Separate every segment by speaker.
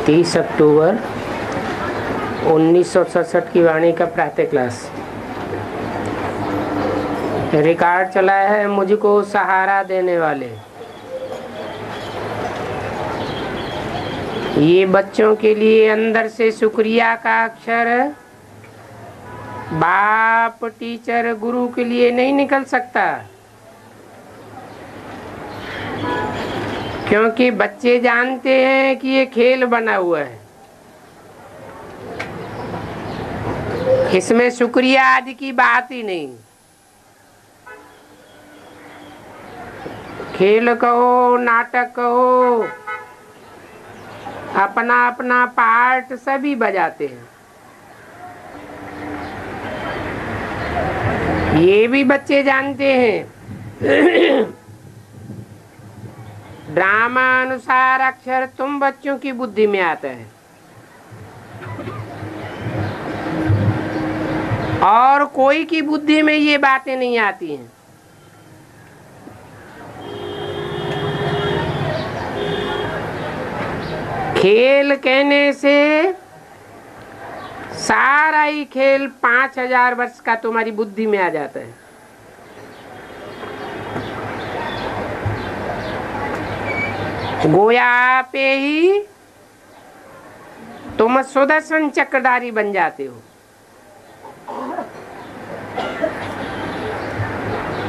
Speaker 1: 30 अक्टूबर 1967 की वाणी का प्रातः क्लास। रिकॉर्ड चला है मुझको सहारा देने वाले। ये बच्चों के लिए अंदर से शुक्रिया का अक्षर बाप टीचर गुरु के लिए नहीं निकल सकता, क्योंकि बच्चे जानते हैं कि ये खेल बना हुआ है, इसमें शुक्रिया आदि की बात ही नहीं। खेल कहो नाटक कहो, अपना अपना पार्ट सभी बजाते हैं। ये भी बच्चे जानते हैं ड्रामा अनुसार अक्षर तुम बच्चों की बुद्धि में आता है और कोई की बुद्धि में ये बातें नहीं आती हैं। खेल कहने से सारा ही खेल 5000 वर्ष का तुम्हारी बुद्धि में आ जाता है। गोया पे ही तुम सुदर्शन चक्रधारी बन जाते हो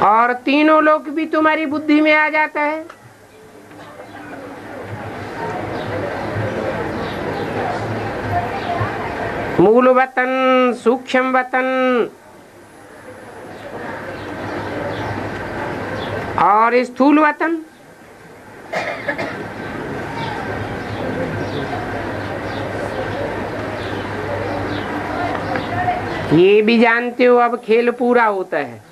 Speaker 1: और तीनों लोग भी तुम्हारी बुद्धि में आ जाता है। मूल वतन, सूक्ष्म वतन और स्थूल वतन। ये भी जानते हो अब खेल पूरा होता है।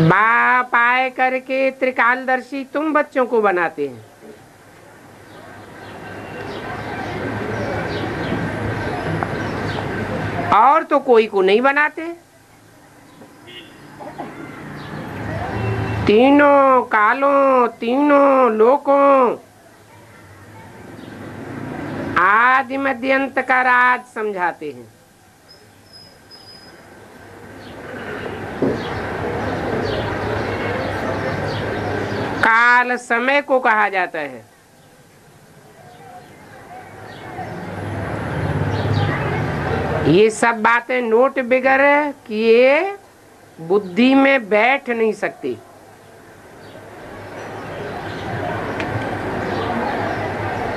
Speaker 1: बाप आए करके त्रिकालदर्शी तुम बच्चों को बनाते हैं। और तो कोई को नहीं बनाते। तीनों कालों, तीनों लोकों, आदि मध्य अंत का राज समझाते हैं। काल समय को कहा जाता है। ये सब बातें नोट बिगर किए बुद्धि में बैठ नहीं सकती।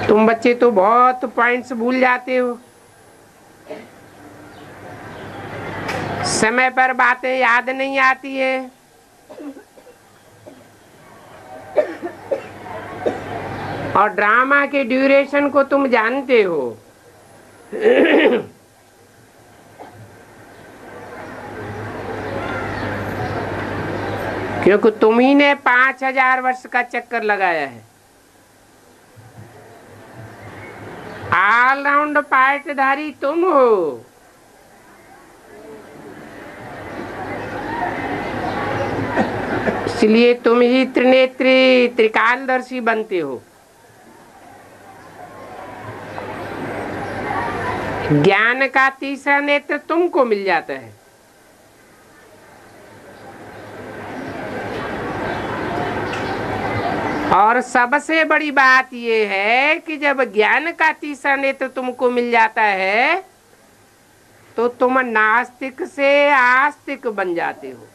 Speaker 1: तुम बच्चे तो बहुत पॉइंट्स भूल जाते हो, समय पर बातें याद नहीं आती है। और ड्रामा के ड्यूरेशन को तुम जानते हो क्योंकि तुम्ही ने 5000 वर्ष का चक्कर लगाया है। ऑलराउंड पार्टधारी तुम हो। इसलिए तुम ही त्रिनेत्री त्रिकालदर्शी बनते हो। ज्ञान का तीसरा नेत्र तुमको मिल जाता है। और सबसे बड़ी बात यह है कि जब ज्ञान का तीसरा नेत्र तुमको मिल जाता है तो तुम नास्तिक से आस्तिक बन जाते हो।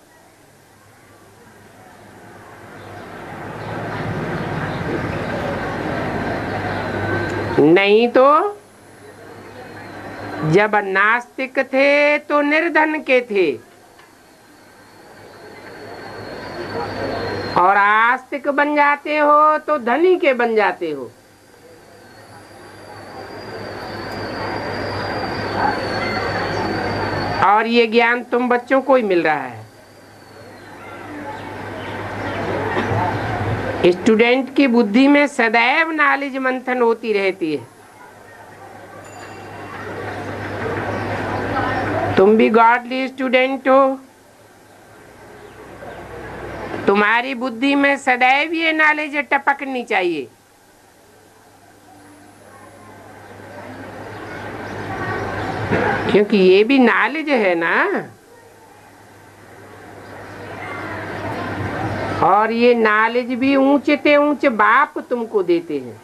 Speaker 1: नहीं तो जब नास्तिक थे तो निर्धन के थे और आस्तिक बन जाते हो तो धनी के बन जाते हो। और ये ज्ञान तुम बच्चों को ही मिल रहा है। स्टूडेंट की बुद्धि में सदैव नॉलेज मंथन होती रहती है। तुम भी गॉडली स्टूडेंट हो, तुम्हारी बुद्धि में सदैव ये नॉलेज टपकनी चाहिए क्योंकि ये भी नॉलेज है ना, और ये नॉलेज भी ऊंचे से ऊंचे बाप तुमको देते हैं।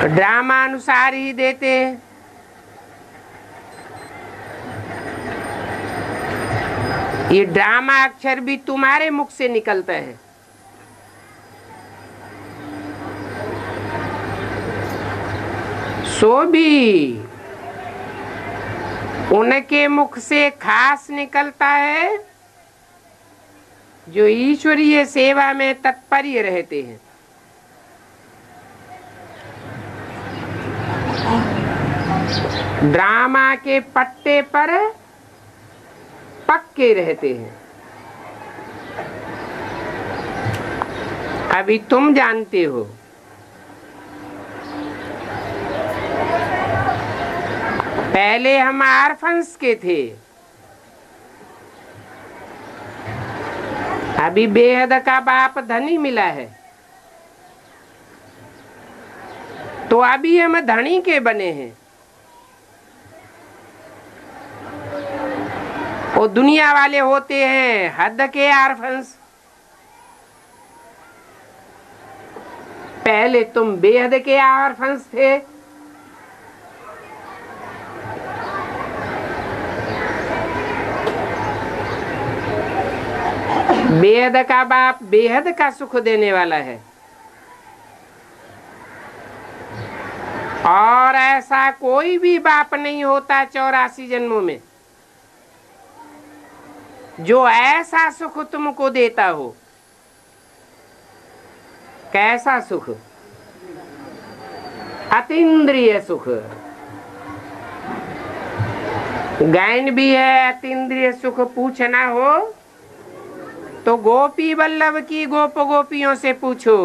Speaker 1: ड्रामा अनुसार ही देते हैं। ये ड्रामा अक्षर भी तुम्हारे मुख से निकलता है। सो भी उनके मुख से खास निकलता है जो ईश्वरीय सेवा में तत्पर रहते हैं। ड्रामा के पट्टे पर पक्के रहते हैं। अभी तुम जानते हो, पहले हम आर्फन्स के थे, अभी बेहद का बाप धनी मिला है, तो अभी हम धनी के बने हैं। वो दुनिया वाले होते हैं हद के आर्फन्स। पहले तुम बेहद के आर्फन्स थे। बेहद का बाप बेहद का सुख देने वाला है, और ऐसा कोई भी बाप नहीं होता 84 जन्मों में जो ऐसा सुख तुमको देता हो। कैसा सुख? अतीन्द्रिय सुख। गायन भी है अतीन्द्रिय सुख। पूछना हो तो गोपी वल्लभ की गोप गोपियों से पूछो।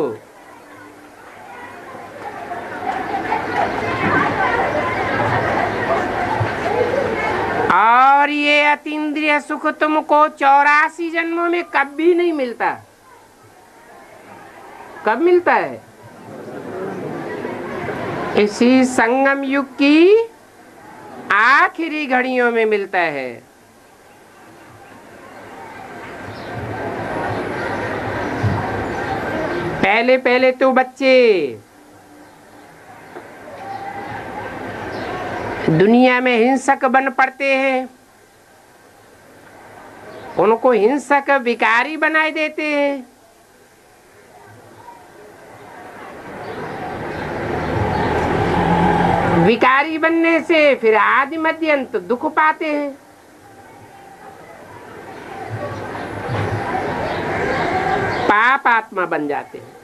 Speaker 1: और ये अतीन्द्रिय सुख तुमको 84 जन्मों में कभी नहीं मिलता। कब मिलता है? इसी संगम युग की आखिरी घड़ियों में मिलता है। पहले पहले तो बच्चे दुनिया में हिंसक बन पड़ते हैं, उनको हिंसक विकारी बनाए देते हैं। विकारी बनने से फिर आदि मध्य अंत दुख पाते हैं। पाप आत्मा बन जाते हैं।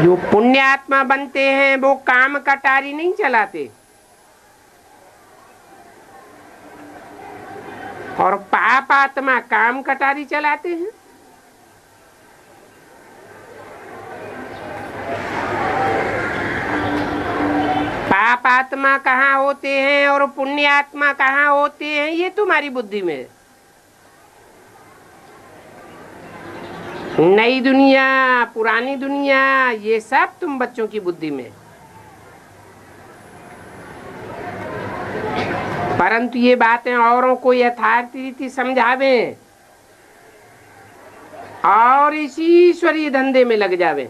Speaker 1: जो पुण्यात्मा बनते हैं वो काम कटारी नहीं चलाते, और पाप आत्मा काम कटारी चलाते हैं। पाप आत्मा कहाँ होते हैं और पुण्य आत्मा कहाँ होते हैं, ये तुम्हारी बुद्धि में। नई दुनिया पुरानी दुनिया ये सब तुम बच्चों की बुद्धि में। परंतु ये बातें औरों को यथार्थ रीति समझावें और इसी ईश्वरीय धंधे में लग जावे।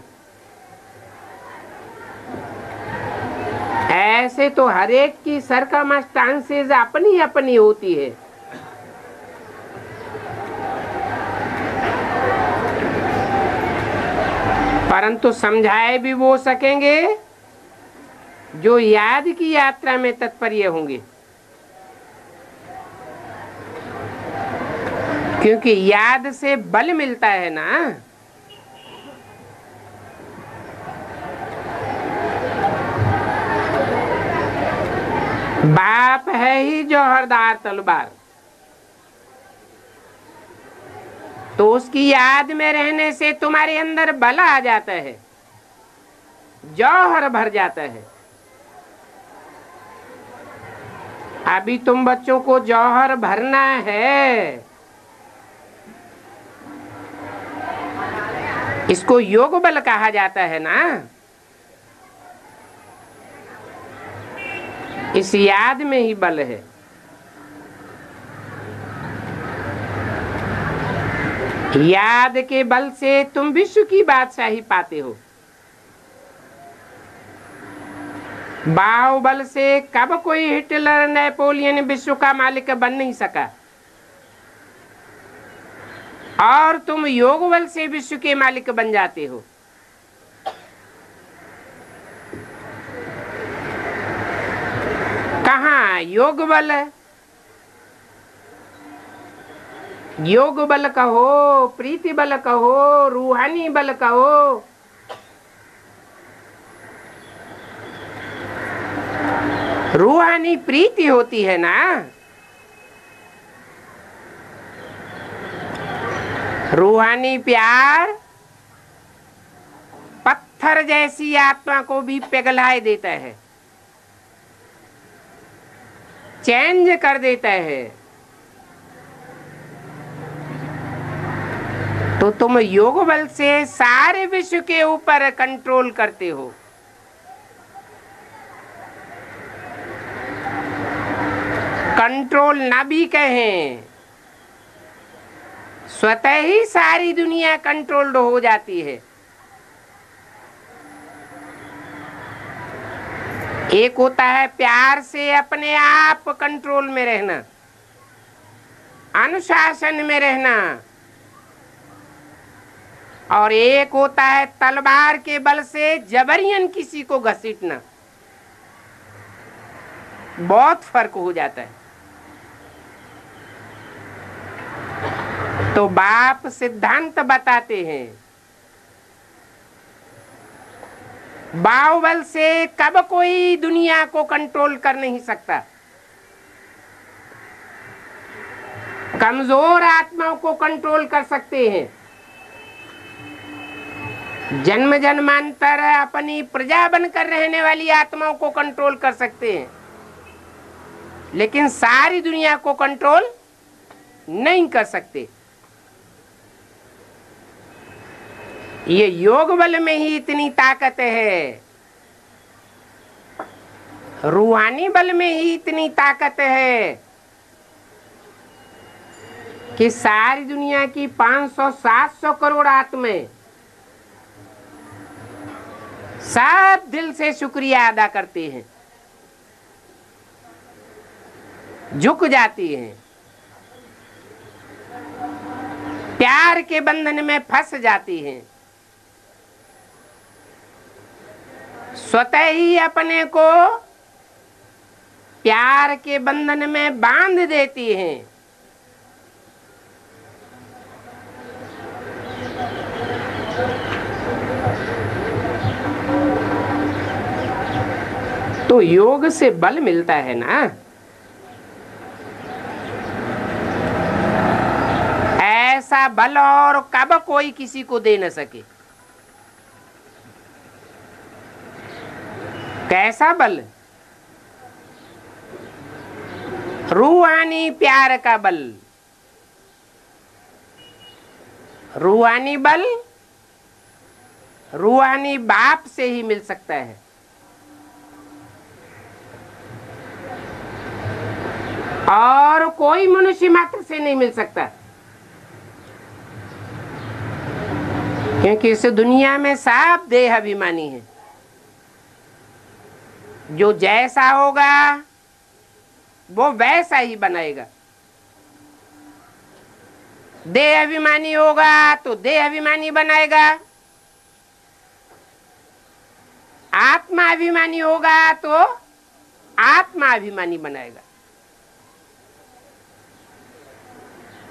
Speaker 1: ऐसे तो हर एक की सर्कमस्टांसेस अपनी अपनी होती है। परंतु समझाए भी वो सकेंगे जो याद की यात्रा में तत्पर होंगे, क्योंकि याद से बल मिलता है ना। बाप है ही जौहरदार तलवार, तो उसकी याद में रहने से तुम्हारे अंदर बल आ जाता है, जौहर भर जाता है। अभी तुम बच्चों को जौहर भरना है, इसको योग बल कहा जाता है ना। इस याद में ही बल है। याद के बल से तुम विश्व की बादशाही पाते हो। बाहुबल से कब कोई हिटलर नेपोलियन विश्व का मालिक बन नहीं सका, और तुम योग बल से विश्व के मालिक बन जाते हो। कहाँ योग बल है? योग बल कहो, प्रीति बल कहो, रूहानी बल कहो, रूहानी प्रीति होती है ना। रूहानी प्यार पत्थर जैसी आत्मा को भी पिघलाए देता है, चेंज कर देता है। तो तुम योग बल से सारे विश्व के ऊपर कंट्रोल करते हो। कंट्रोल ना भी कहें, स्वतः ही सारी दुनिया कंट्रोल्ड हो जाती है। एक होता है प्यार से अपने आप कंट्रोल में रहना, अनुशासन में रहना, और एक होता है तलवार के बल से जबरियन किसी को घसीटना। बहुत फर्क हो जाता है। तो बाप सिद्धांत बताते हैं, बाहुबल से कब कोई दुनिया को कंट्रोल कर नहीं सकता। कमजोर आत्माओं को कंट्रोल कर सकते हैं, जन्म जन्मांतर अपनी प्रजा बनकर रहने वाली आत्माओं को कंट्रोल कर सकते हैं, लेकिन सारी दुनिया को कंट्रोल नहीं कर सकते। ये योग बल में ही इतनी ताकत है, रूहानी बल में ही इतनी ताकत है कि सारी दुनिया की 500-700 करोड़ आत्माएं सब दिल से शुक्रिया अदा करते हैं, झुक जाती हैं, प्यार के बंधन में फंस जाती हैं, स्वतः ही अपने को प्यार के बंधन में बांध देती हैं। तो योग से बल मिलता है ना। ऐसा बल और कब कोई किसी को दे न सके। कैसा बल? रूहानी प्यार का बल। रूहानी बल रूहानी बाप से ही मिल सकता है। और कोई मनुष्य मात्र से नहीं मिल सकता, क्योंकि इस दुनिया में सब देह अभिमानी है। जो जैसा होगा वो वैसा ही बनाएगा। देह अभिमानी होगा तो देह अभिमानी बनाएगा, आत्मा अभिमानी होगा तो आत्मा अभिमानी बनाएगा।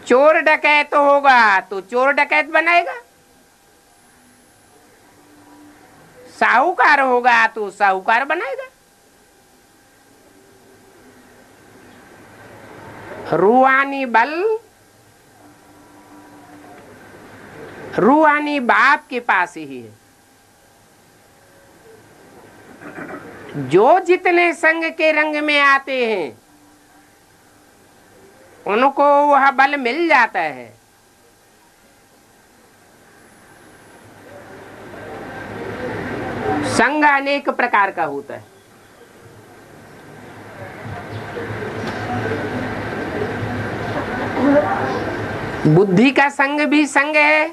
Speaker 1: चोर डकैत होगा तो चोर डकैत बनाएगा, साहूकार होगा तो साहूकार बनाएगा। रूहानी बल रूहानी बाप के पास ही है। जो जितने संग के रंग में आते हैं उनको वह बल मिल जाता है। संग अनेक प्रकार का होता है। बुद्धि का संग भी संग है,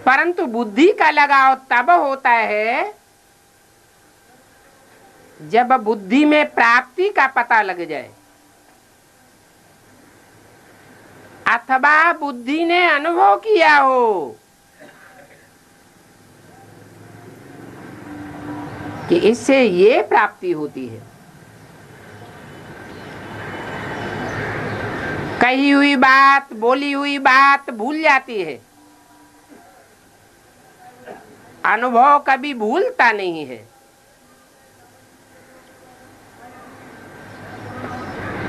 Speaker 1: परंतु बुद्धि का लगाव तब होता है जब बुद्धि में प्राप्ति का पता लग जाए, अथवा बुद्धि ने अनुभव किया हो कि इससे ये प्राप्ति होती है। कही हुई बात, बोली हुई बात भूल जाती है, अनुभव कभी भूलता नहीं है।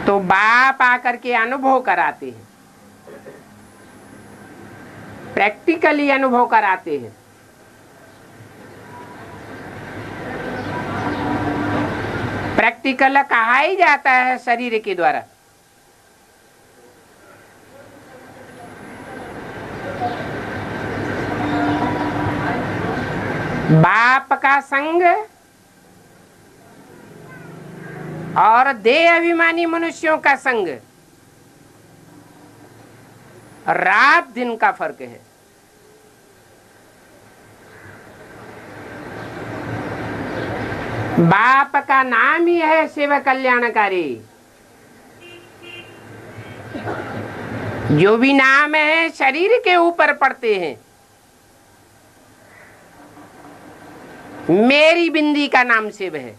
Speaker 1: तो बाप आकर के अनुभव कराते हैं, प्रैक्टिकली अनुभव कराते हैं। प्रैक्टिकल कहा ही जाता है शरीर के द्वारा। बाप का संग और देह अभिमानी मनुष्यों का संग रात दिन का फर्क है। बाप का नाम ही है शिव कल्याणकारी। जो भी नाम है शरीर के ऊपर पड़ते हैं। मेरी बिंदी का नाम शिव है।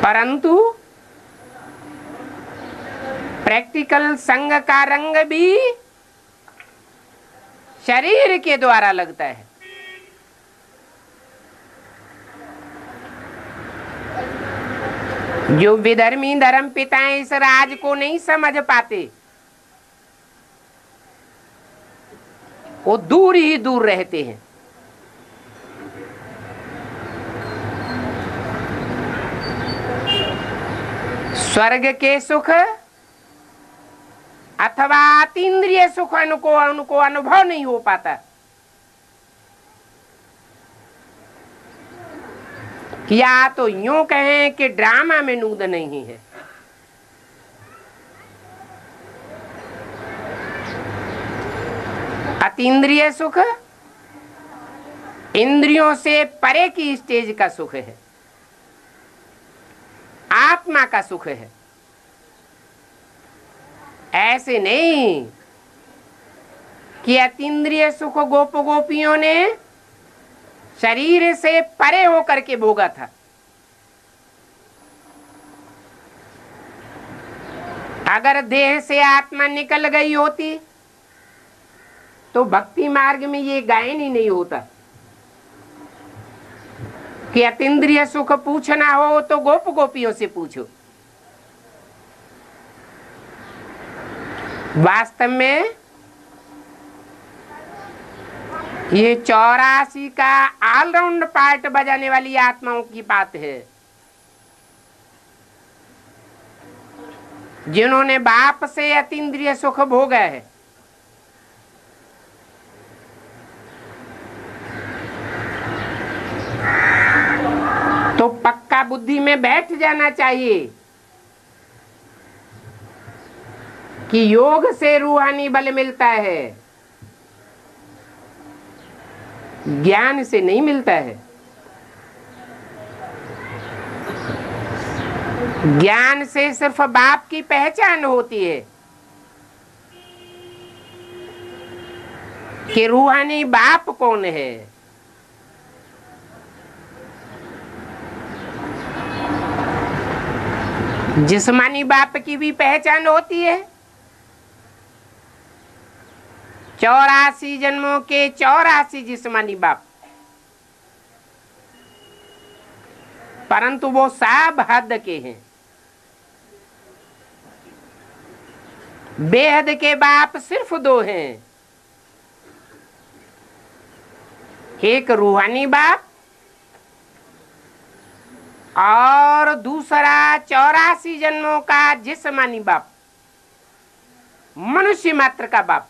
Speaker 1: परंतु प्रैक्टिकल संग का रंग भी शरीर के द्वारा लगता है। जो विधर्मी धर्म पिताएं इस राज को नहीं समझ पाते, वो दूर ही दूर रहते हैं। स्वर्ग के सुख अथवा अतीन्द्रिय सुख उनको अनुभव नहीं हो पाता। या तो यूं कहें कि ड्रामा में नूद नहीं है। अतीन्द्रिय सुख इंद्रियों से परे की स्टेज का सुख है, आत्मा का सुख है। ऐसे नहीं कि अतीन्द्रिय सुख गोप गोपियों ने शरीर से परे होकर के भोगा था। अगर देह से आत्मा निकल गई होती तो भक्ति मार्ग में ये गायन ही नहीं होता कि अतीन्द्रिय सुख पूछना हो तो गोप गोपियों से पूछो। वास्तव में ये 84 का ऑलराउंड पार्ट बजाने वाली आत्माओं की बात है, जिन्होंने बाप से अतीन्द्रिय सुख भोगा है। तो पक्का बुद्धि में बैठ जाना चाहिए कि योग से रूहानी बल मिलता है, ज्ञान से नहीं मिलता है। ज्ञान से सिर्फ बाप की पहचान होती है कि रूहानी बाप कौन है। जिस्मानी बाप की भी पहचान होती है। 84 जन्मों के 84 जिस्मानी बाप, परंतु वो सब हद के हैं। बेहद के बाप सिर्फ 2 हैं, एक रूहानी बाप और दूसरा 84 जन्मों का जिस्मानी बाप, मनुष्य मात्र का बाप।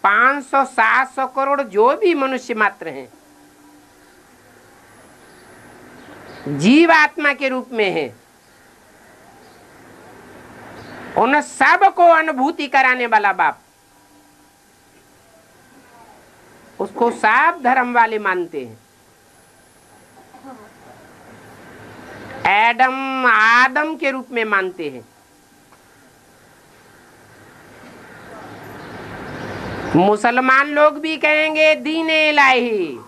Speaker 1: 500-700 करोड़ जो भी मनुष्य मात्र हैं, जीवात्मा के रूप में है, उन सब को अनुभूति कराने वाला बाप, उसको सब धर्म वाले मानते हैं। एडम आदम के रूप में मानते हैं। मुसलमान लोग भी कहेंगे दीन इलाही,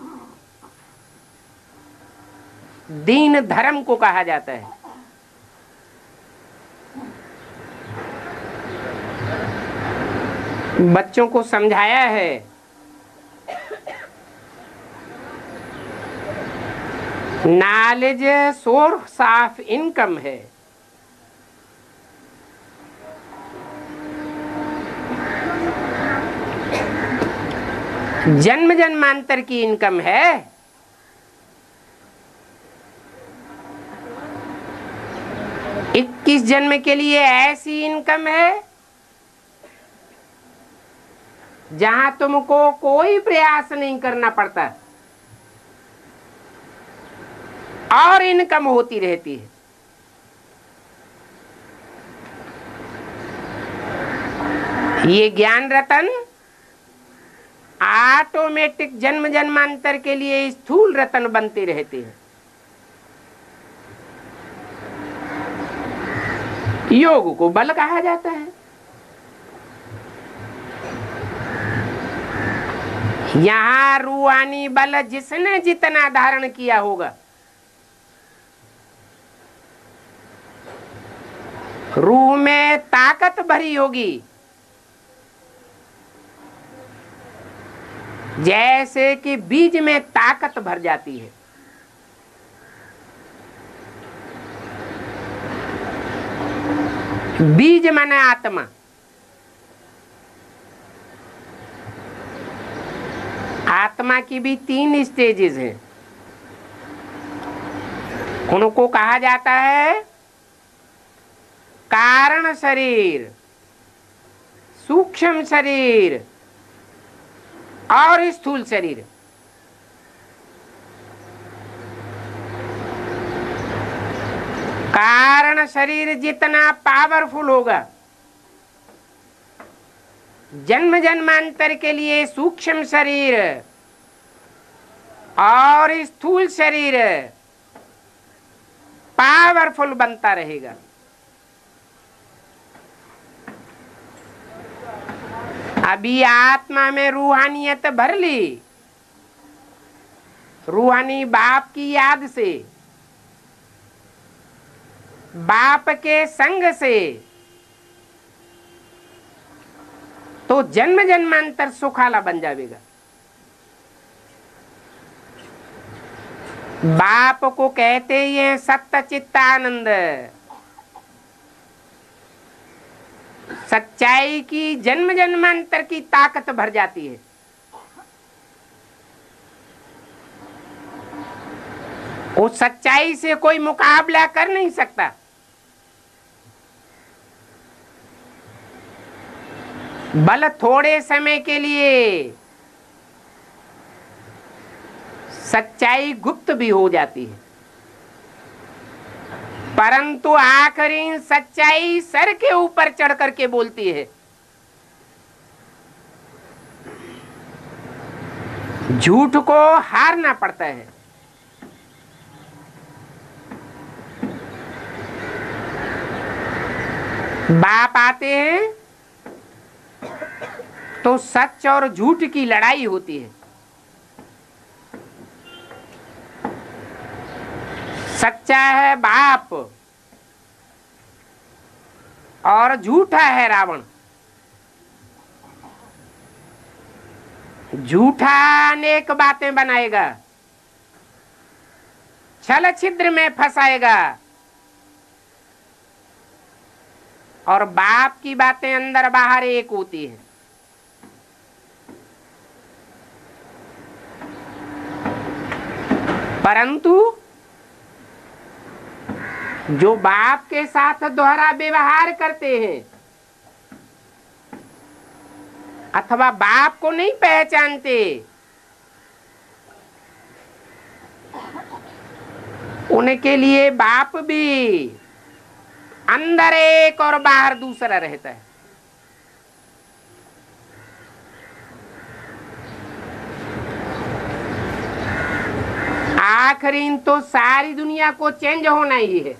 Speaker 1: दीन धर्म को कहा जाता है। बच्चों को समझाया है नॉलेज सोर्स ऑफ इनकम है। जन्म जन्मांतर की इनकम है। 21 जन्म के लिए ऐसी इनकम है जहां तुमको कोई प्रयास नहीं करना पड़ता और इनकम होती रहती है। ये ज्ञान रतन ऑटोमेटिक जन्म जन्मांतर के लिए स्थूल रतन बनते रहते हैं। योग को बल कहा जाता है। यहां रूहानी बल जिसने जितना धारण किया होगा, रूह में ताकत भरी होगी, जैसे कि बीज में ताकत भर जाती है। बीज माने आत्मा। आत्मा की भी 3 स्टेजेस हैं। उनको कहा जाता है कारण शरीर, सूक्ष्म शरीर और स्थूल शरीर। कारण शरीर जितना पावरफुल होगा, जन्म जन्मांतर के लिए सूक्ष्म शरीर और स्थूल शरीर पावरफुल बनता रहेगा। अभी आत्मा में रूहानियत भर ली, रूहानी बाप की याद से, बाप के संग से, तो जन्म जन्मांतर सुखाला बन जाएगा। बाप को कहते ही है सत्य चित्तानंद। सच्चाई की जन्म जन्मांतर की ताकत भर जाती है। उस सच्चाई से कोई मुकाबला कर नहीं सकता। बल थोड़े समय के लिए सच्चाई गुप्त भी हो जाती है, परंतु आखिरी सच्चाई सर के ऊपर चढ़ करके बोलती है। झूठ को हारना पड़ता है। बाप आते हैं तो सच और झूठ की लड़ाई होती है। सच्चा है बाप और झूठा है रावण। झूठा अनेक बातें बनाएगा, छल छिद्र में फंसाएगा, और बाप की बातें अंदर बाहर एक होती है। परंतु जो बाप के साथ दोहरा व्यवहार करते हैं, अथवा बाप को नहीं पहचानते, उनके लिए बाप भी अंदर एक और बाहर दूसरा रहता है। आखिरी तो सारी दुनिया को चेंज होना ही है,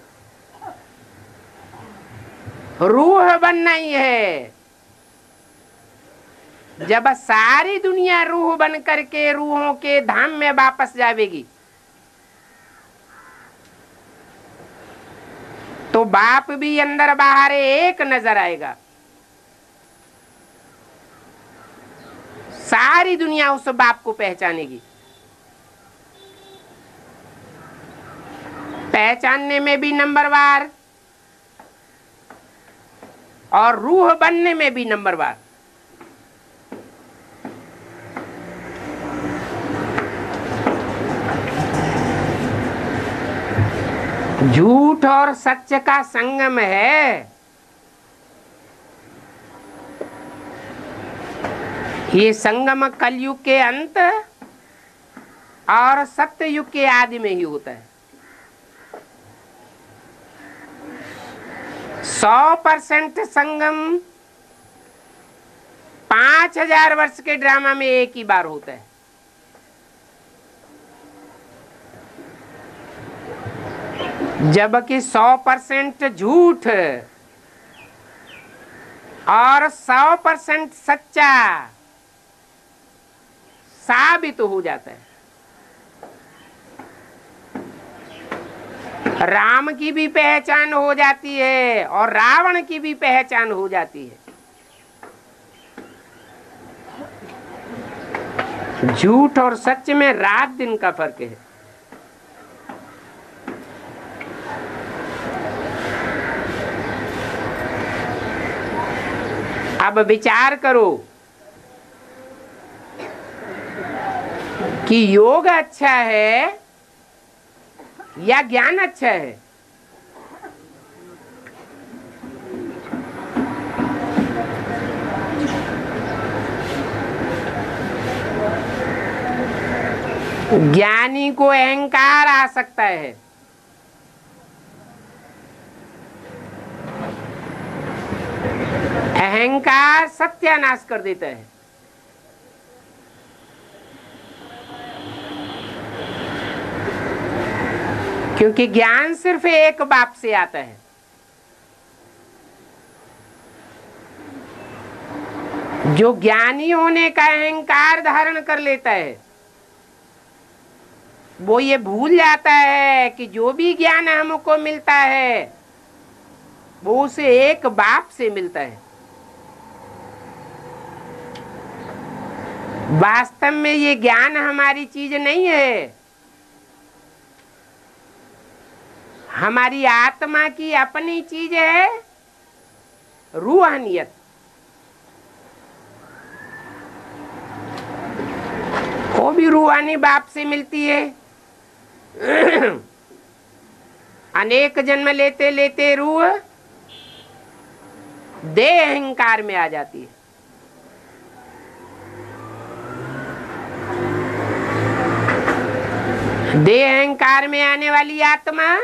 Speaker 1: रूह बनना ही है। जब सारी दुनिया रूह बन करके रूहों के धाम में वापस जाएगी तो बाप भी अंदर बाहर एक नजर आएगा। सारी दुनिया उस बाप को पहचानेगी। पहचानने में भी नंबरवार और रूह बनने में भी नंबरवार। झूठ और सच का संगम है। ये संगम कलयुग के अंत और सत्ययुग के आदि में ही होता है। 100% संगम 5000 वर्ष के ड्रामा में एक ही बार होता है। जबकि 100% झूठ और 100% सच्चा साबित हो जाता है। राम की भी पहचान हो जाती है और रावण की भी पहचान हो जाती है। झूठ और सच में रात दिन का फर्क है। अब विचार करो कि योग अच्छा है या ज्ञान अच्छा है। ज्ञानी को अहंकार आ सकता है, अहंकार सत्यानाश कर देता है। क्योंकि ज्ञान सिर्फ एक बाप से आता है। जो ज्ञानी होने का अहंकार धारण कर लेता है वो ये भूल जाता है कि जो भी ज्ञान हमको मिलता है वो उसे एक बाप से मिलता है। वास्तव में ये ज्ञान हमारी चीज नहीं है, हमारी आत्मा की अपनी चीज है, रूहानियत। वो भी रूहानी बाप से मिलती है। अनेक जन्म लेते लेते रूह देह अहंकार में आ जाती है। देह अहंकार में आने वाली आत्मा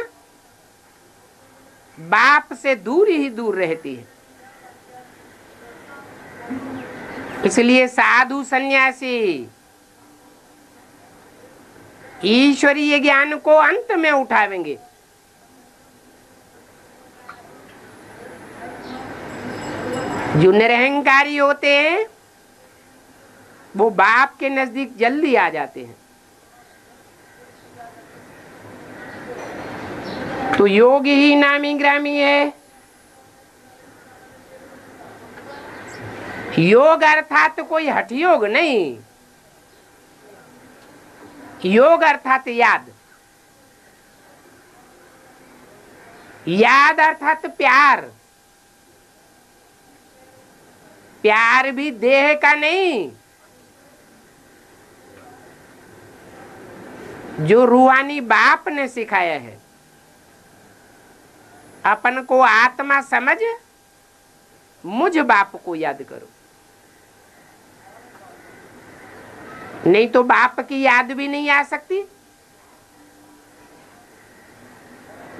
Speaker 1: बाप से दूर ही दूर रहती है। इसलिए साधु सन्यासी ईश्वरीय ज्ञान को अंत में उठावेंगे। जो निरहंकारी होते हैं वो बाप के नजदीक जल्दी आ जाते हैं। तो योग ही नामी ग्रामी है। योग अर्थात कोई हठ योग नहीं, योग अर्थात याद, याद अर्थात प्यार। प्यार भी देह का नहीं, जो रूहानी बाप ने सिखाया है। अपन को आत्मा समझ मुझ बाप को याद करो। नहीं तो बाप की याद भी नहीं आ सकती।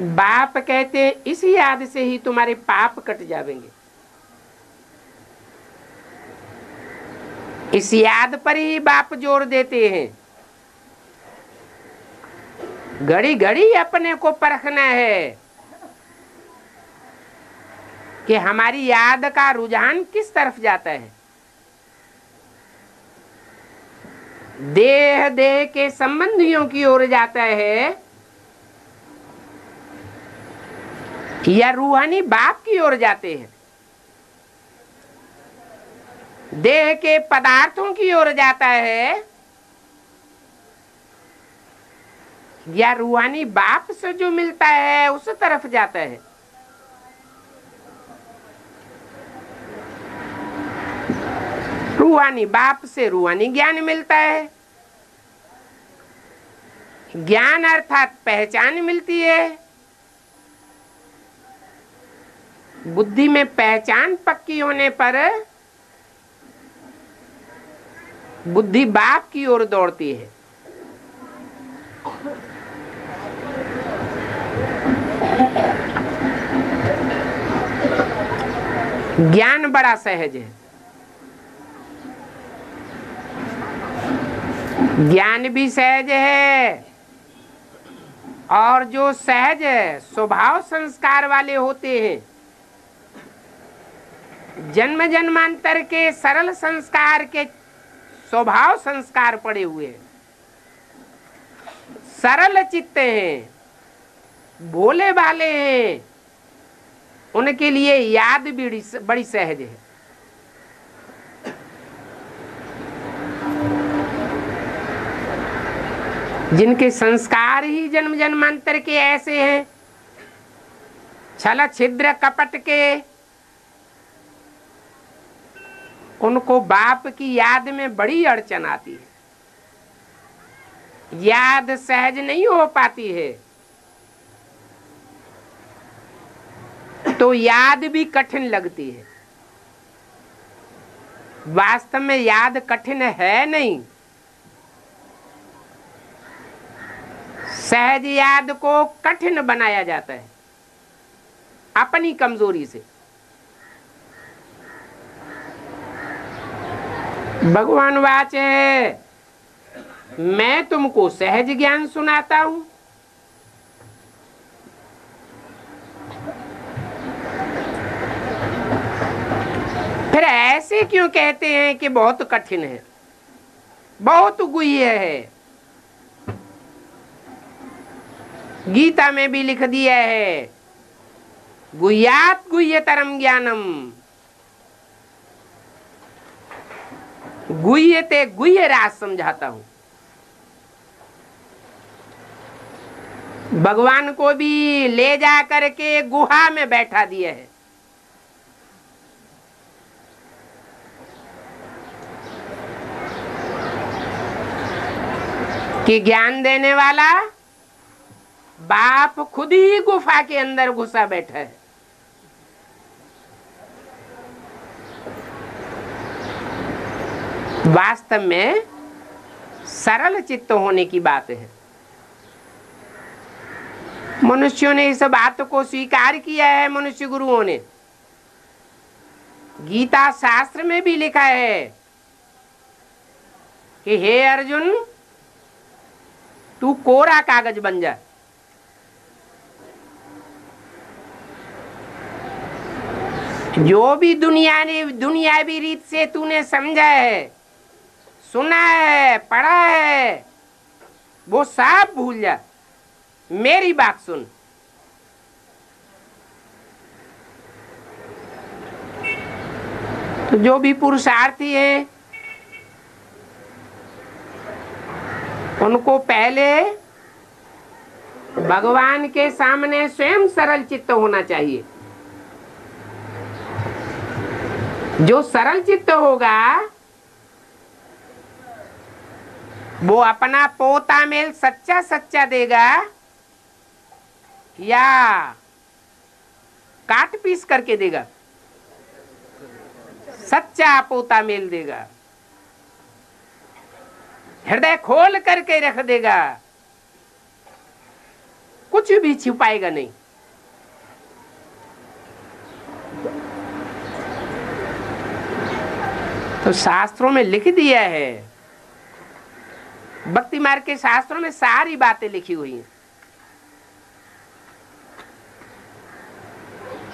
Speaker 1: बाप कहते हैं इस याद से ही तुम्हारे पाप कट जाएंगे। इस याद पर ही बाप जोर देते हैं। घड़ी घड़ी अपने को परखना है कि हमारी याद का रुझान किस तरफ जाता है। देह देह के संबंधियों की ओर जाता है या रूहानी बाप की ओर जाते हैं। देह के पदार्थों की ओर जाता है या रूहानी बाप से जो मिलता है उस तरफ जाता है। रूहानी बाप से रूहानी ज्ञान मिलता है। ज्ञान अर्थात पहचान मिलती है। बुद्धि में पहचान पक्की होने पर बुद्धि बाप की ओर दौड़ती है। ज्ञान बड़ा सहज है। ज्ञान भी सहज है और जो सहज स्वभाव संस्कार वाले होते हैं, जन्म जन्मांतर के सरल संस्कार के स्वभाव संस्कार पड़े हुए हैं, सरल चित्त हैं, भोले भाले हैं, उनके लिए याद बड़ी सहज है। जिनके संस्कार ही जन्म जन्मांतर के ऐसे हैं, छल छिद्र कपट के, उनको बाप की याद में बड़ी अड़चन आती है। याद सहज नहीं हो पाती है, तो याद भी कठिन लगती है। वास्तव में याद कठिन है नहीं। सहज याद को कठिन बनाया जाता है अपनी कमजोरी से। भगवान वाच है, मैं तुमको सहज ज्ञान सुनाता हूं। फिर ऐसे क्यों कहते हैं कि बहुत कठिन है, बहुत गुह्य है? गीता में भी लिख दिया है, गुह्यात गुह्यतरम ज्ञानम, गुह्य ते गुह्य राज समझाता हूं। भगवान को भी ले जा करके गुहा में बैठा दिया है। कि ज्ञान देने वाला बाप खुद ही गुफा के अंदर घुसा बैठा है। वास्तव में सरल चित्त होने की बात है। मनुष्यों ने इस बात को स्वीकार किया है। मनुष्य गुरुओं ने गीता शास्त्र में भी लिखा है कि हे अर्जुन, तू कोरा कागज बन जा। जो भी दुनियावी रीत से तूने समझा है, सुना है, पढ़ा है, वो सब भूल जा। मेरी बात सुन। तो जो भी पुरुषार्थी है, उनको पहले भगवान के सामने स्वयं सरल चित्त होना चाहिए। जो सरल चित्त होगा वो अपना पोता मेल सच्चा सच्चा देगा या काट पीस करके देगा? सच्चा पोता मेल देगा। हृदय खोल करके रख देगा, कुछ भी छुपाएगा नहीं। तो शास्त्रों में लिख दिया है, भक्ति मार्ग के शास्त्रों में सारी बातें लिखी हुई हैं।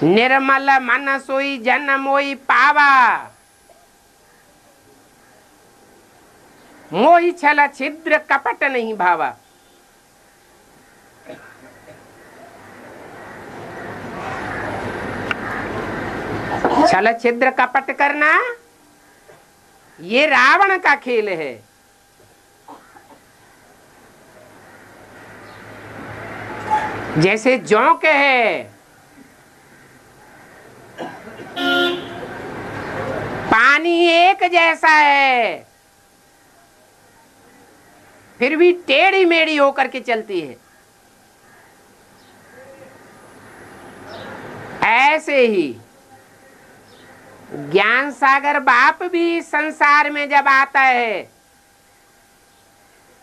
Speaker 1: निर्मल मन सोई जन मोई पावा, मोहि छल छिद्र कपट नहीं भावा। छल छिद्र कपट करना ये रावण का खेल है। जैसे जोंक है, पानी एक जैसा है, फिर भी टेढ़ी मेढ़ी होकर के चलती है। ऐसे ही ज्ञान सागर बाप भी संसार में जब आता है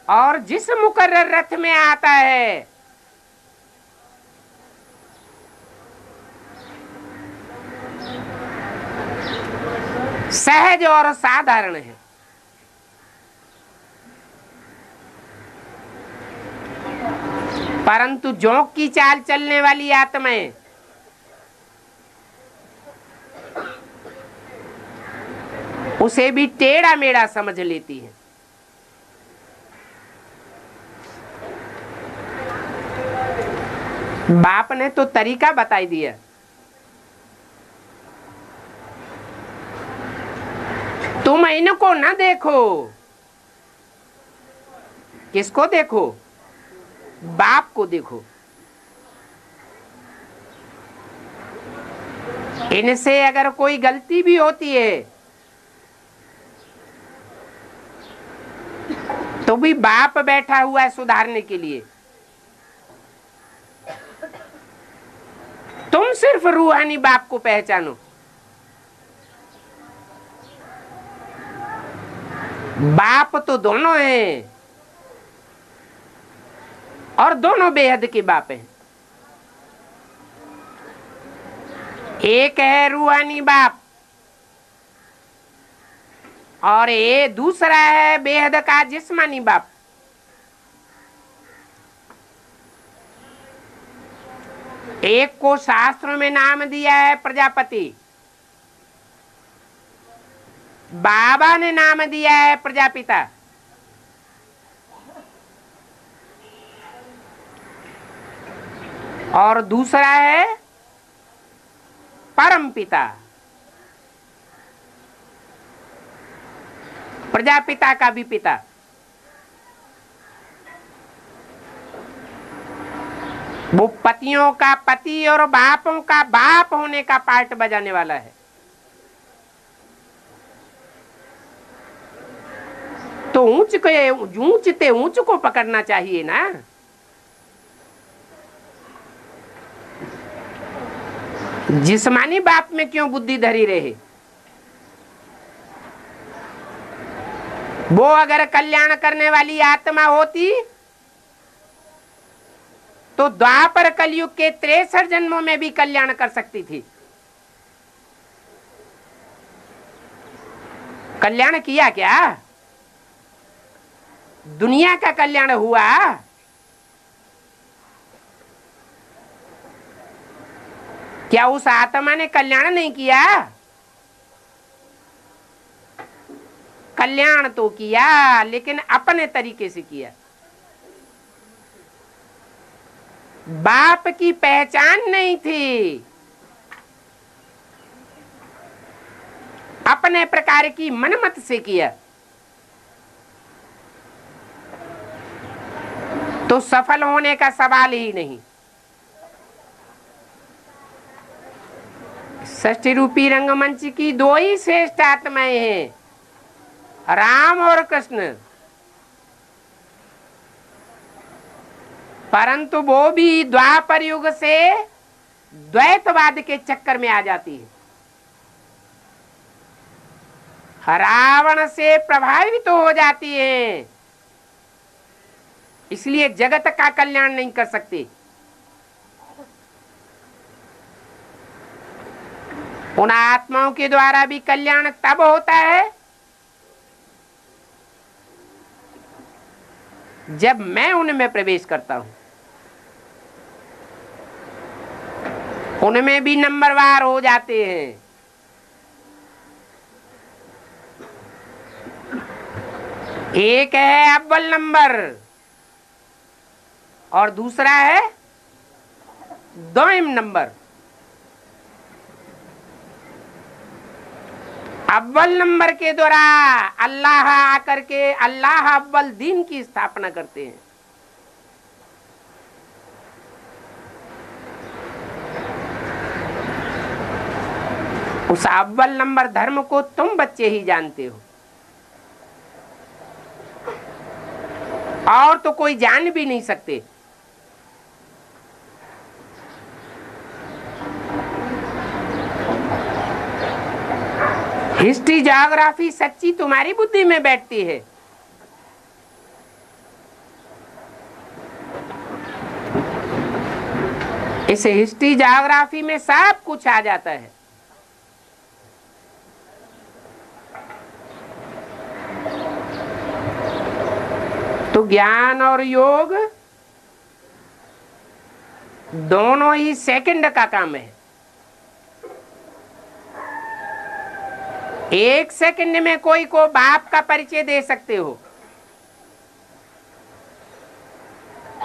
Speaker 1: और जिस मुकर्रर रथ में आता है, सहज और साधारण है। परंतु जोंक की चाल चलने वाली आत्माएं उसे भी टेढ़ा मेढ़ा समझ लेती है। बाप ने तो तरीका बताई दिया। तुम इनको न देखो। किसको देखो? बाप को देखो। इनसे अगर कोई गलती भी होती है तो भी बाप बैठा हुआ है सुधारने के लिए। तुम सिर्फ रूहानी बाप को पहचानो। बाप तो दोनों हैं और दोनों बेहद के बाप हैं। एक है रूहानी बाप और ये दूसरा है बेहद का जिस्मानी बाप। एक को शास्त्रों में नाम दिया है प्रजापति, बाबा ने नाम दिया है प्रजापिता। और दूसरा है परम पिता। प्रजापिता का भी पिता। वो पतियों का पति और बापों का बाप होने का पार्ट बजाने वाला है। तो ऊंचते ऊंच को पकड़ना चाहिए ना। जिस्मानी बाप में क्यों बुद्धि धरी रहे? वो अगर कल्याण करने वाली आत्मा होती तो द्वापर कलयुग के 63 जन्मों में भी कल्याण कर सकती थी। कल्याण किया क्या? दुनिया का कल्याण हुआ? क्या उस आत्मा ने कल्याण नहीं किया? कल्याण तो किया, लेकिन अपने तरीके से किया। बाप की पहचान नहीं थी, अपने प्रकार की मनमत से किया। तो सफल होने का सवाल ही नहीं। षष्ठी रूपी रंगमंच की दो ही श्रेष्ठ आत्माएं हैं, राम और कृष्ण। परंतु वो भी द्वापर युग से द्वैतवाद के चक्कर में आ जाती है। रावण से प्रभावित हो जाती है इसलिए जगत का कल्याण नहीं कर सकते। उन आत्माओं के द्वारा भी कल्याण तब होता है जब मैं उनमें प्रवेश करता हूं। उनमें भी नंबरवार हो जाते हैं। एक है अव्वल नंबर और दूसरा है दोयम नंबर। अव्वल नंबर के द्वारा अल्लाह आकर के अल्लाह अव्वल दीन की स्थापना करते हैं। उस अव्वल नंबर धर्म को तुम बच्चे ही जानते हो, और तो कोई जान भी नहीं सकते। हिस्ट्री ज्योग्राफी सच्ची तुम्हारी बुद्धि में बैठती है। इस हिस्ट्री ज्योग्राफी में सब कुछ आ जाता है। तो ज्ञान और योग दोनों ही सेकंड का काम है। एक सेकंड में कोई को बाप का परिचय दे सकते हो,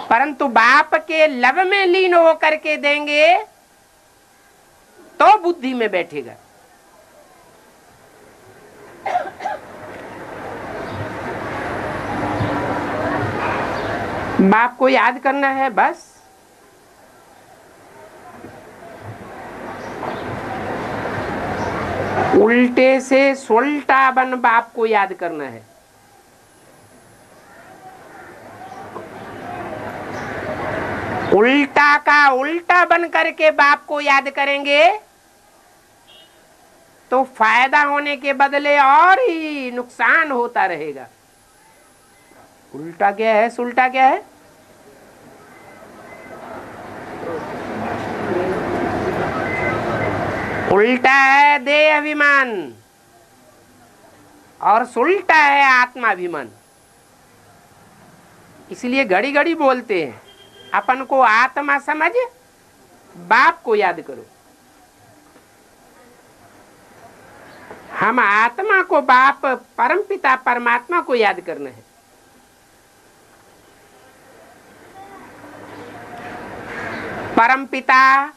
Speaker 1: परंतु बाप के लव में लीन होकर के देंगे तो बुद्धि में बैठेगा। बाप को याद करना है बस। उल्टे से सुलटा बन बाप को याद करना है। उल्टा का उल्टा बन करके बाप को याद करेंगे तो फायदा होने के बदले और ही नुकसान होता रहेगा। उल्टा क्या है, सुलटा क्या है? उल्टा है देह अभिमान और सुलटा है आत्माभिमान। इसलिए घड़ी घड़ी बोलते हैं अपन को आत्मा समझ बाप को याद करो। हम आत्मा को बाप परमपिता परमात्मा को याद करना है। परमपिता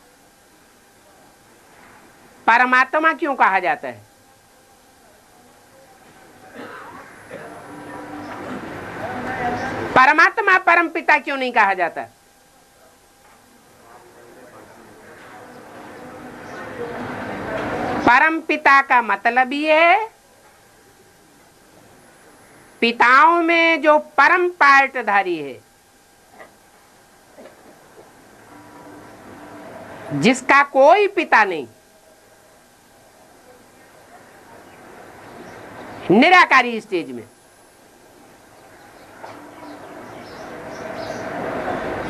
Speaker 1: परमात्मा क्यों कहा जाता है? परमात्मा परमपिता क्यों नहीं कहा जाता? परमपिता का मतलब ये है पिताओं में जो परम पार्टधारी है, जिसका कोई पिता नहीं, निराकारी स्टेज में,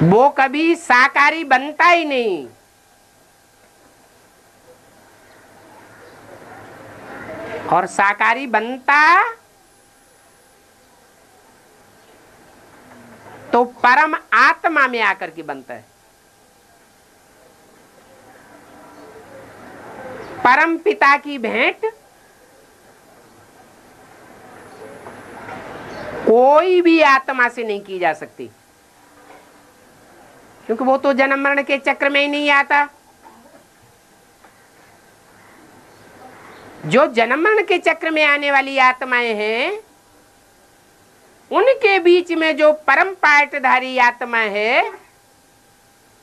Speaker 1: वो कभी साकारी बनता ही नहीं। और साकारी बनता तो परम आत्मा में आकर के बनता है। परम पिता की भेंट कोई भी आत्मा से नहीं की जा सकती, क्योंकि वो तो जन्म मरण के चक्र में ही नहीं आता। जो जन्म मरण के चक्र में आने वाली आत्माएं हैं, उनके बीच में जो परम पार्टधारी आत्मा है,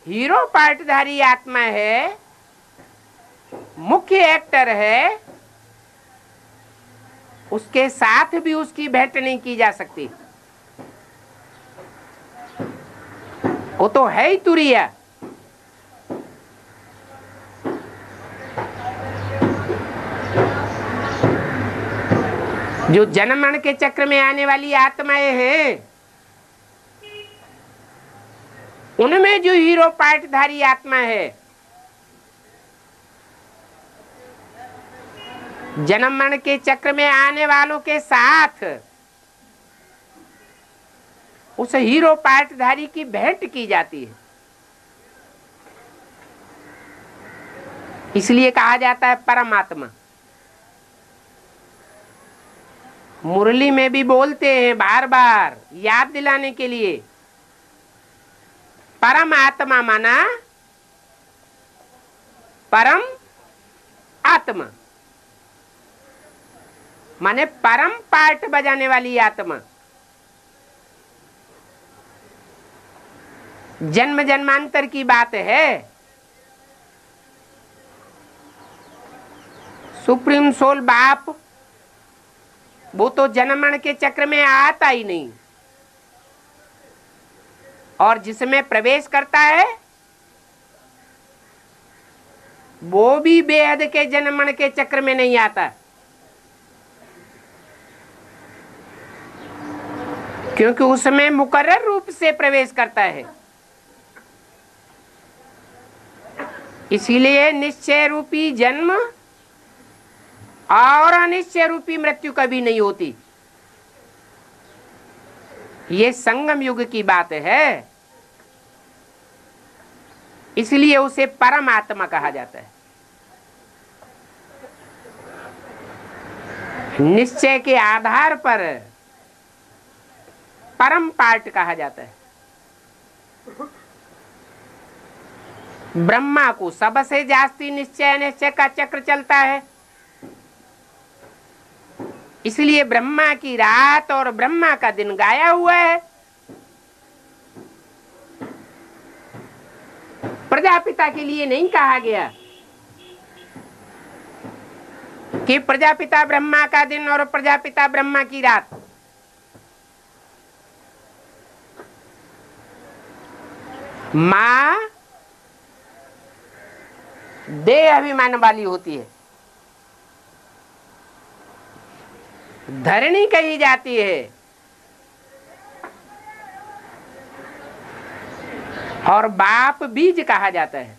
Speaker 1: हीरो पार्टधारी आत्मा है, मुख्य एक्टर है, उसके साथ भी उसकी भेंट नहीं की जा सकती। वो तो है ही तुरिया। जो जन्म मरण के चक्र में आने वाली आत्माएं हैं, उनमें जो हीरो पाठधारी आत्मा है, जन्म मरण के चक्र में आने वालों के साथ उस हीरो पाठधारी की भेंट की जाती है। इसलिए कहा जाता है परमात्मा। मुरली में भी बोलते हैं बार बार याद दिलाने के लिए, परमात्मा माना परम आत्मा, माने परम पाठ बजाने वाली आत्मा। जन्म जन्मांतर की बात है, सुप्रीम सोल बाप वो तो जन्म मरण के चक्र में आता ही नहीं, और जिसमें प्रवेश करता है वो भी बेहद के जन्म मरण के चक्र में नहीं आता, क्योंकि उसमें मुकर्रर रूप से प्रवेश करता है। इसीलिए निश्चय रूपी जन्म और अनिश्चय रूपी मृत्यु कभी नहीं होती। ये संगम युग की बात है, इसलिए उसे परमात्मा कहा जाता है। निश्चय के आधार पर परम पाठ कहा जाता है। ब्रह्मा को सबसे जास्ती निश्चय अनिश्चय का चक्र चलता है, इसलिए ब्रह्मा की रात और ब्रह्मा का दिन गाया हुआ है। प्रजापिता के लिए नहीं कहा गया कि प्रजापिता ब्रह्मा का दिन और प्रजापिता ब्रह्मा की रात। मां देह अभिमान वाली होती है, धरणी कही जाती है, और बाप बीज कहा जाता है।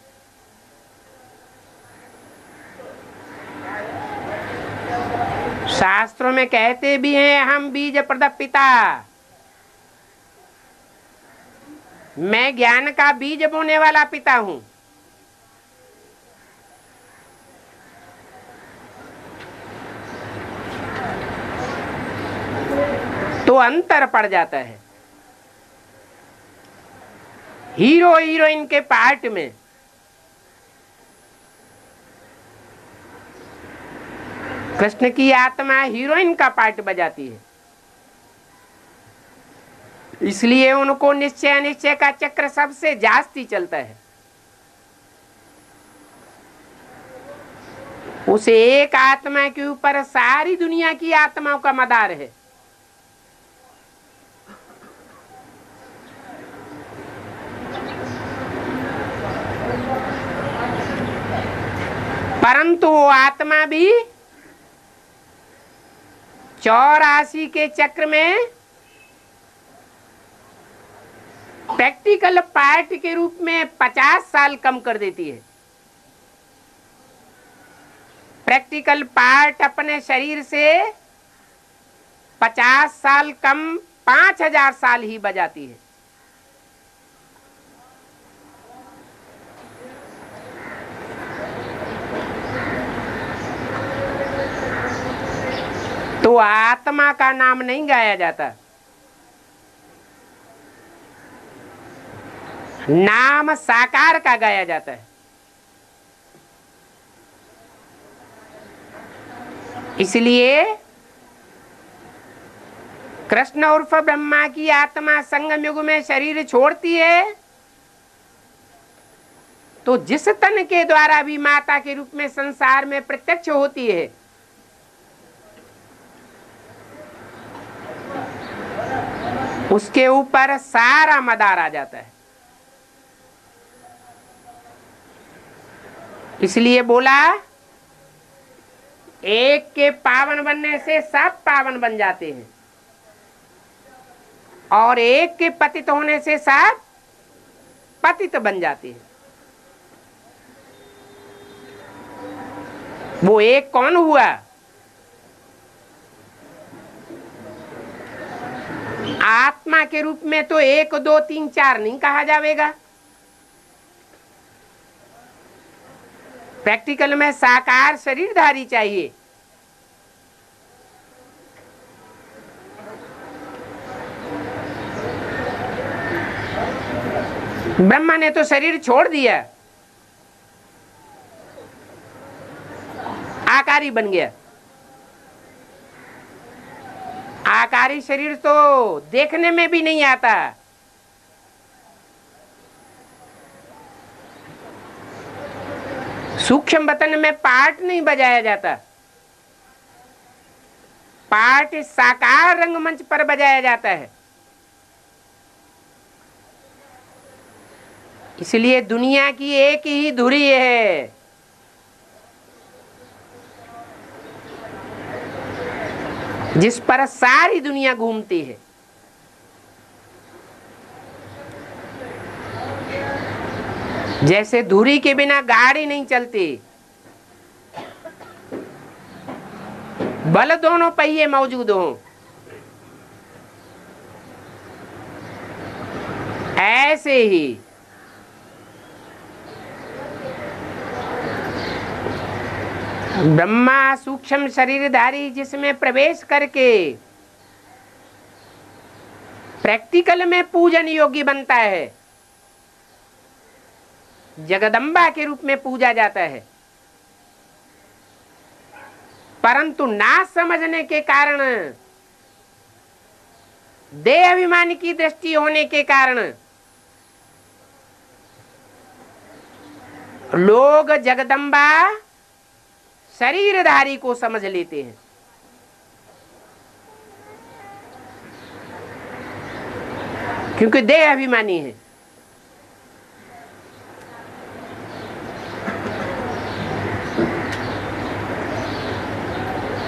Speaker 1: शास्त्रों में कहते भी हैं हम बीज प्रदप पिता, मैं ज्ञान का बीज बोने वाला पिता हूं। तो अंतर पड़ जाता है हीरो हीरोइन के पार्ट में। कृष्ण की आत्मा हीरोइन का पार्ट बजाती है, इसलिए उनको निश्चय अनिश्चय का चक्र सबसे जास्ती चलता है। उस एक आत्मा के ऊपर सारी दुनिया की आत्माओं का मदार है। परंतु वो आत्मा भी 84 के चक्र में प्रैक्टिकल पार्ट के रूप में 50 साल कम कर देती है। प्रैक्टिकल पार्ट अपने शरीर से 50 साल कम 5000 साल ही बजाती है। तो आत्मा का नाम नहीं गाया जाता, नाम साकार का गाया जाता है। इसलिए कृष्ण उर्फ ब्रह्मा की आत्मा संगम युग में शरीर छोड़ती है तो जिस तन के द्वारा भी माता के रूप में संसार में प्रत्यक्ष होती है, उसके ऊपर सारा मदार आ जाता है। इसलिए बोला एक के पावन बनने से सब पावन बन जाते हैं, और एक के पतित होने से सब पतित बन जाते हैं। वो एक कौन हुआ? आत्मा के रूप में तो 1 2 3 4 नहीं कहा जाएगा। प्रैक्टिकल में साकार शरीरधारी चाहिए। ब्रह्मा ने तो शरीर छोड़ दिया, आकारी बन गया। आकारी शरीर तो देखने में भी नहीं आता। सूक्ष्म बतन में पार्ट नहीं बजाया जाता, पार्ट साकार रंगमंच पर बजाया जाता है। इसलिए दुनिया की एक ही धुरी है, जिस पर सारी दुनिया घूमती है। जैसे धुरी के बिना गाड़ी नहीं चलती, बल दोनों पहिए मौजूद हों, ऐसे ही ब्रह्मा सूक्ष्म शरीरधारी जिसमें प्रवेश करके प्रैक्टिकल में पूजन योग्य बनता है, जगदम्बा के रूप में पूजा जाता है। परंतु ना समझने के कारण, देह अभिमान की दृष्टि होने के कारण लोग जगदम्बा शरीरधारी को समझ लेते हैं। क्योंकि देह अभिमानी है।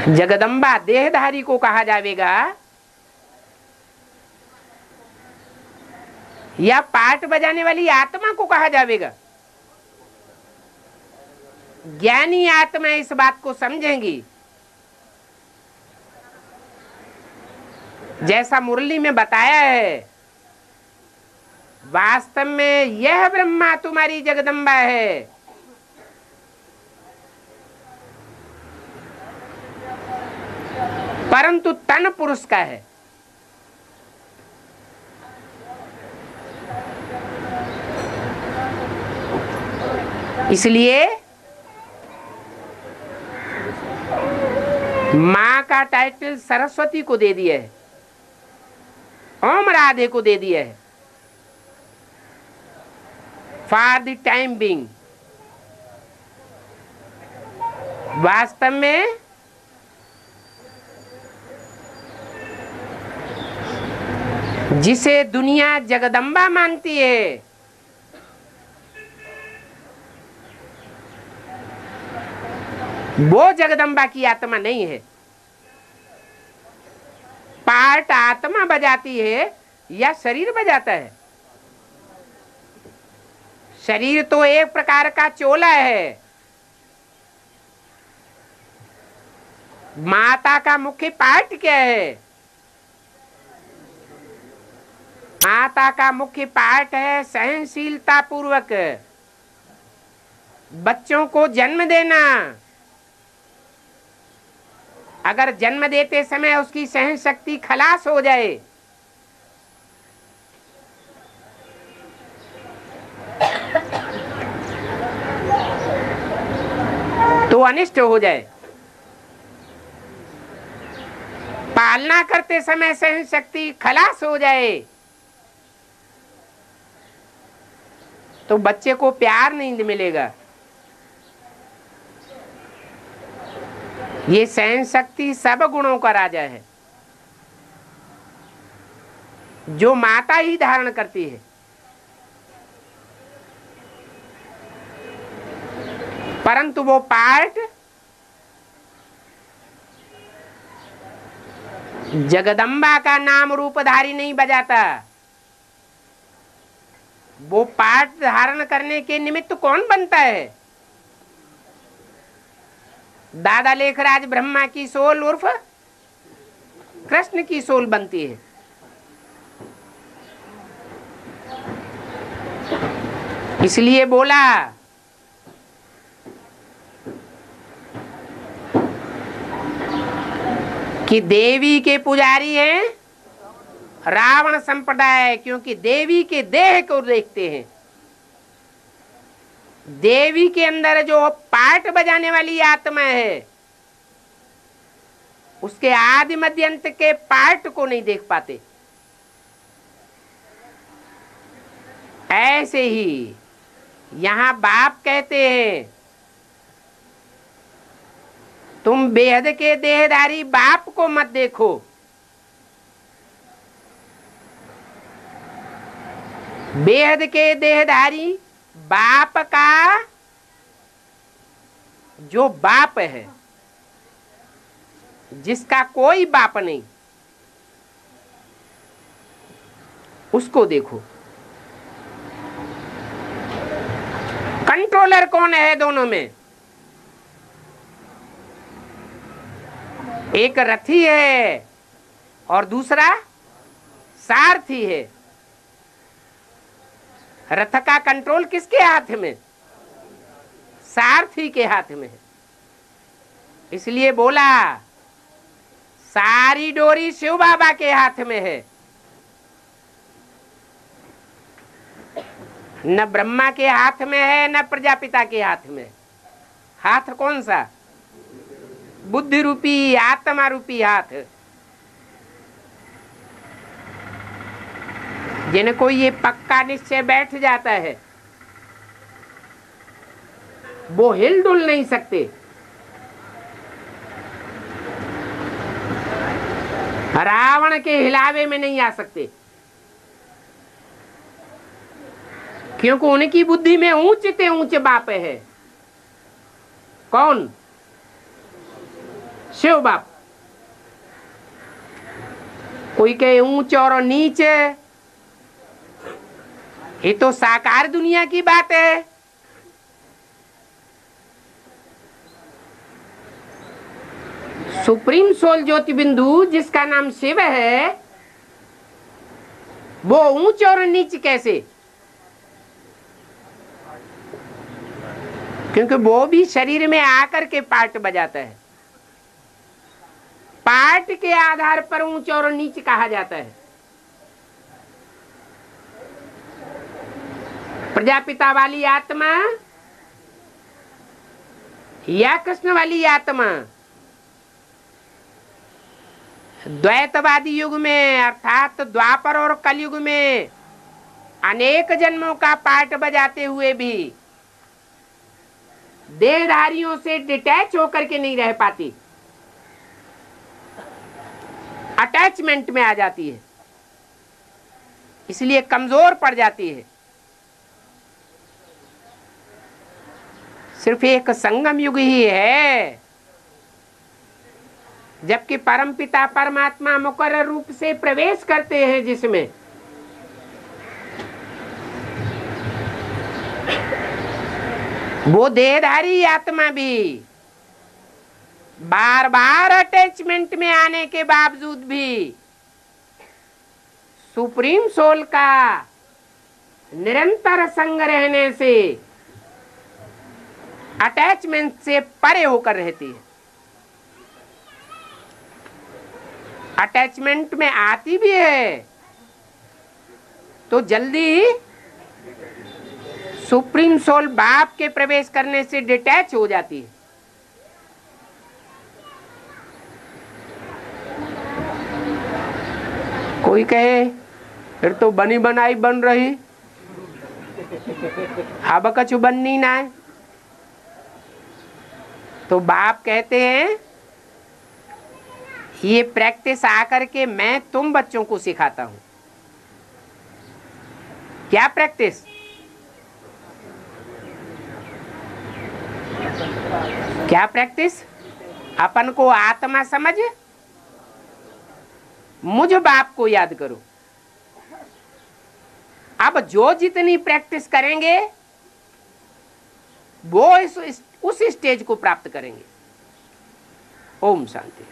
Speaker 1: जगदम्बा देहधारी को कहा जाएगा या पाठ बजाने वाली आत्मा को कहा जाएगा? ज्ञानी आत्मा इस बात को समझेंगी। जैसा मुरली में बताया है, वास्तव में यह ब्रह्मा तुम्हारी जगदम्बा है। परंतु तन पुरुष का है। इसलिए मां का टाइटल सरस्वती को दे दिया है, ओम राधे को दे दिया है, फॉर द टाइम बीइंग। वास्तव में जिसे दुनिया जगदम्बा मानती है, वो जगदम्बा की आत्मा नहीं है। पार्ट आत्मा बजाती है या शरीर बजाता है? शरीर तो एक प्रकार का चोला है। माता का मुख्य पार्ट क्या है? माता का मुख्य पार्ट है सहनशीलता पूर्वक बच्चों को जन्म देना। अगर जन्म देते समय उसकी सहन शक्ति खलास हो जाए तो अनिष्ट हो जाए। पालना करते समय सहन शक्ति खलास हो जाए तो बच्चे को प्यार नहीं मिलेगा। ये सहन शक्ति सब गुणों का राजा है, जो माता ही धारण करती है। परंतु वो पार्ट जगदम्बा का नाम रूपधारी नहीं बजाता, वो पाठ धारण करने के निमित्त कौन बनता है? दादा लेखराज ब्रह्मा की सोल उर्फ कृष्ण की सोल बनती है। इसलिए बोला कि देवी के पुजारी हैं रावण संप्रदाय, क्योंकि देवी के देह को देखते हैं। देवी के अंदर जो पाठ बजाने वाली आत्मा है उसके आदि मध्य अंत के पाठ को नहीं देख पाते। ऐसे ही यहां बाप कहते हैं तुम बेहद के देहधारी बाप को मत देखो। बेहद के देहधारी बाप का जो बाप है, जिसका कोई बाप नहीं, उसको देखो। कंट्रोलर कौन है दोनों में? एक रथी है और दूसरा सारथी है। रथ का कंट्रोल किसके हाथ में? सारथी के हाथ में है। इसलिए बोला सारी डोरी शिव बाबा के हाथ में है, न ब्रह्मा के हाथ में है न प्रजापिता के हाथ में। हाथ कौन सा? बुद्धि रूपी आत्मा रूपी हाथ। जिनको ये पक्का निश्चय बैठ जाता है वो हिल डुल नहीं सकते। रावण के हिलावे में नहीं आ सकते, क्योंकि उनकी बुद्धि में ऊंचे से ऊंचे बाप है। कौन? शिव बाप। कोई कहे ऊंचे और नीचे, ये तो साकार दुनिया की बात है। सुप्रीम सोल ज्योति बिंदु जिसका नाम शिव है वो ऊंच और नीच कैसे? क्योंकि वो भी शरीर में आकर के पार्ट बजाता है। पार्ट के आधार पर ऊंच और नीच कहा जाता है। प्रजापिता वाली आत्मा या कृष्ण वाली आत्मा द्वैतवादी युग में अर्थात द्वापर और कलयुग में अनेक जन्मों का पार्ट बजाते हुए भी देहधारियों से डिटैच होकर के नहीं रह पाती, अटैचमेंट में आ जाती है, इसलिए कमजोर पड़ जाती है। सिर्फ एक संगम युग ही है जबकि परमपिता परमात्मा मुकर्रर रूप से प्रवेश करते हैं, जिसमें वो देहधारी आत्मा भी बार बार अटैचमेंट में आने के बावजूद भी सुप्रीम सोल का निरंतर संग रहने से अटैचमेंट से परे होकर रहती है। अटैचमेंट में आती भी है तो जल्दी सुप्रीम सोल बाप के प्रवेश करने से डिटैच हो जाती है। कोई कहे फिर तो बनी बनाई बन रही, अब कछु बननी ना है। तो बाप कहते हैं ये प्रैक्टिस आकर के मैं तुम बच्चों को सिखाता हूं। क्या प्रैक्टिस? क्या प्रैक्टिस? अपन को आत्मा समझ मुझ बाप को याद करो। अब जो जितनी प्रैक्टिस करेंगे वो उस स्टेज को प्राप्त करेंगे। ओम शांति।